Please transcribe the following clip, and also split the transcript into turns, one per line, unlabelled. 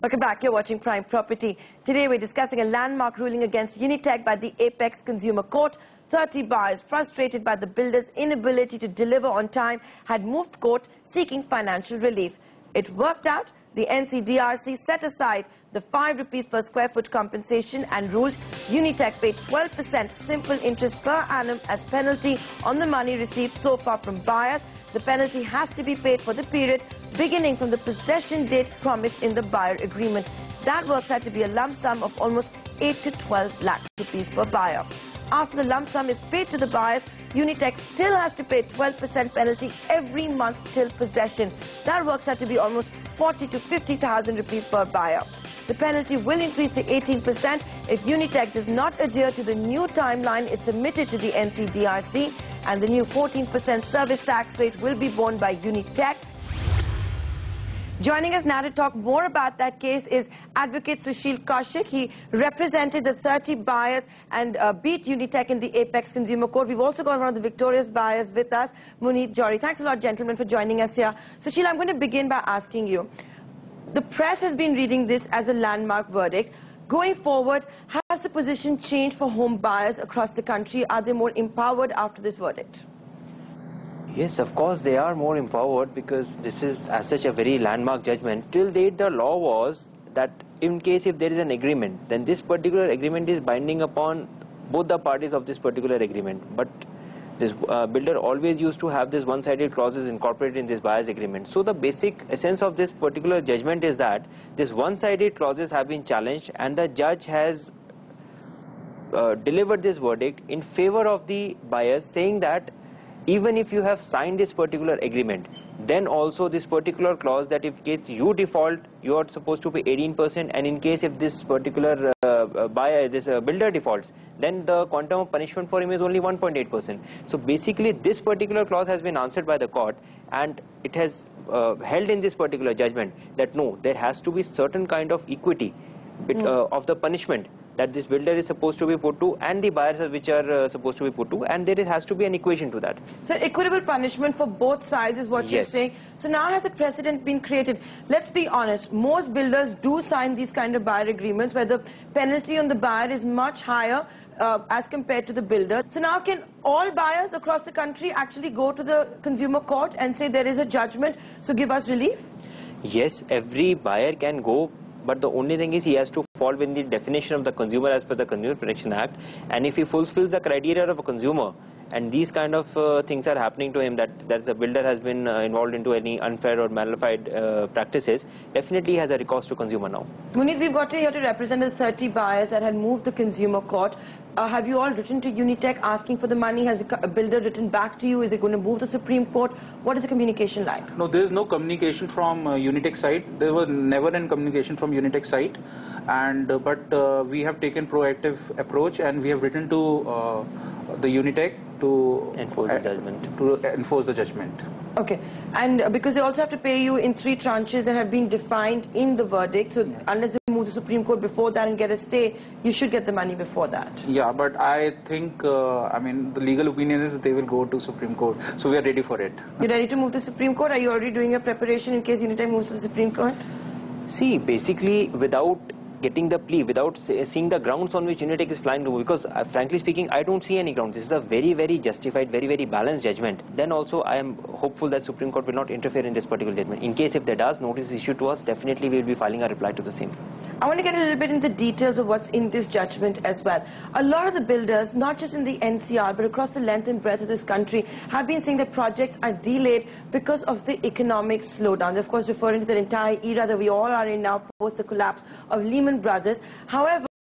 Welcome back. You're watching Prime Property. Today we're discussing a landmark ruling against Unitech by the Apex Consumer Court. 30 buyers, frustrated by the builder's inability to deliver on time, had moved court seeking financial relief. It worked out. The NCDRC set aside the ₹5 per square foot compensation and ruled Unitech paid 12% simple interest per annum as penalty on the money received so far from buyers. The penalty has to be paid for the period beginning from the possession date promised in the buyer agreement. That works out to be a lump sum of almost 8 to 12 lakh rupees per buyer. After the lump sum is paid to the buyers, Unitech still has to pay 12% penalty every month till possession. That works out to be almost 40 to 50,000 rupees per buyer. The penalty will increase to 18% if Unitech does not adhere to the new timeline it submitted to the NCDRC, and the new 14% service tax rate will be borne by Unitech. Joining us now to talk more about that case is Advocate Sushil Kaushik. He represented the 30 buyers and beat Unitech in the Apex Consumer Court. We've also got one of the victorious buyers with us, Munit Johri. Thanks a lot, gentlemen, for joining us here. Sushil, I'm going to begin by asking you. The press has been reading this as a landmark verdict. Going forward, has the position changed for home buyers across the country? Are they more empowered after this verdict?
Yes, of course they are more empowered, because this is as such a very landmark judgment. Till date the law was that in case if there is an agreement, then this particular agreement is binding upon both the parties of this particular agreement. But this builder always used to have this one-sided clauses incorporated in this buyer's agreement. So the basic essence of this particular judgment is that this one-sided clauses have been challenged, and the judge has delivered this verdict in favor of the buyers, saying that even if you have signed this particular agreement, then also this particular clause that if case you default, you are supposed to pay 18%, and in case if this particular builder defaults, then the quantum of punishment for him is only 1.8%. So basically this particular clause has been answered by the court, and it has held in this particular judgment that no, there has to be certain kind of equity of the punishment that this builder is supposed to be put to and the buyers which are supposed to be put to, and there has to be an equation to that.
So equitable punishment for both sides is what you're saying. So now has a precedent been created? Let's be honest, most builders do sign these kind of buyer agreements where the penalty on the buyer is much higher as compared to the builder. So now can all buyers across the country actually go to the consumer court and say there is a judgment, so give us relief?
Yes, every buyer can go, but the only thing is he has to fall within the definition of the consumer as per the Consumer Protection Act, and if he fulfills the criteria of a consumer and these kind of things are happening to him, that the builder has been involved into any unfair or malified practices, definitely he has a recourse to consumer now.
Munit, we've got here to represent the 30 buyers that had moved the consumer court. Have you all written to Unitech asking for the money? Has a builder written back to you? Is it going to move to the Supreme Court? What is the communication like?
No, there is no communication from Unitech side. There was never any communication from Unitech side, and but we have taken proactive approach, and we have written to the Unitech to enforce the judgment.
Okay, and because they also have to pay you in 3 tranches that have been defined in the verdict, so unless they move to the Supreme Court before that and get a stay, you should get the money before that.
Yeah, but I think, I mean, the legal opinion is they will go to Supreme Court, so we are ready for it.
You're ready to move to the Supreme Court? Are you already doing a preparation in case Unitech moves to the Supreme Court?
See, basically without getting the plea, without seeing the grounds on which Unitech is flying to, because frankly speaking, I don't see any grounds. This is a very, very justified, very, very balanced judgment. Then also I am hopeful that Supreme Court will not interfere in this particular judgment. In case if there does notice is issued to us, definitely we will be filing a reply to the same.
I want to get a little bit into the details of what's in this judgment as well. A lot of the builders, not just in the NCR, but across the length and breadth of this country, have been saying that projects are delayed because of the economic slowdown. They're, of course, referring to the entire era that we all are in now, post the collapse of Lehman Brothers. However,